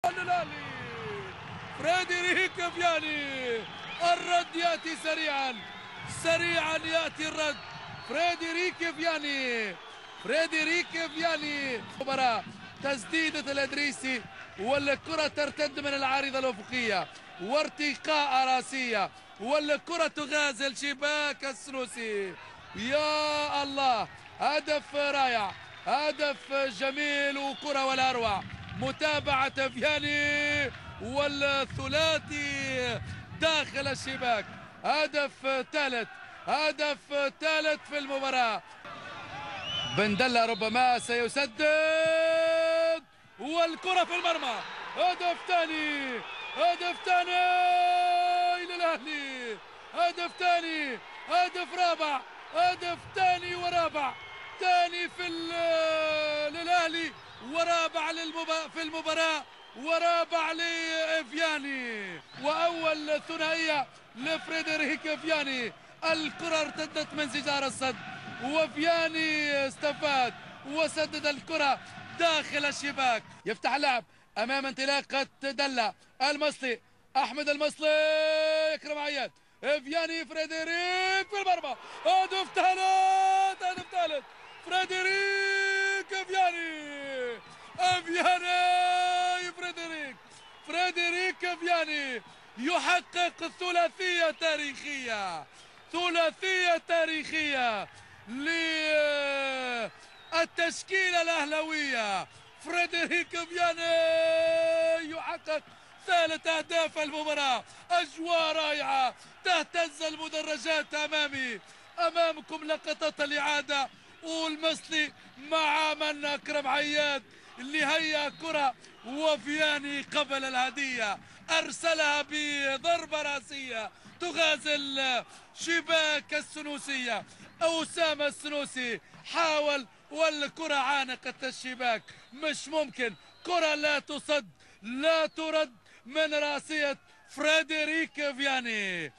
الأهلي فريدريك فياني. الرد يأتي سريعا سريعا، يأتي الرد. فريدريك فياني مباراة تسديدة الأدريسي، والكرة ترتد من العارضة الأفقية وارتقاء راسية، والكرة تغازل شباك السنوسي. يا الله، هدف رائع، هدف جميل وكرة ولا أروع. متابعة فياني والثلاثي داخل الشباك. هدف ثالث في المباراة. بندلة ربما سيسدد، والكرة في المرمى. هدف ثاني للأهلي، هدف ثاني، هدف رابع، هدف ثاني ورابع، ثاني للأهلي ورابع في المباراة، ورابع لفياني، وأول ثنائية لفريدريك فياني. الكرة ارتدت من زجار الصد، وفياني استفاد وسدد الكرة داخل الشباك. يفتح اللعب امام انطلاقة دلة المصلي، احمد المصلي، يكرم عياد، فياني، فريدريك في المرمى. هدف ثالث فريدريك فياني فريدريك فياني يحقق ثلاثية تاريخية للتشكيلة الأهلوية. فريدريك فياني يحقق ثالث أهداف المباراة. أجواء رائعة، تهتز المدرجات أمامكم لقطات الإعادة، والمصلي مع من أكرم عياد اللي هيا كرة، وفياني قبل الهدية أرسلها بضربة راسية تغازل شباك السنوسية. أسامة السنوسي حاول، والكرة عانقت الشباك. مش ممكن، كرة لا تصد لا ترد من راسية فريدريك فياني.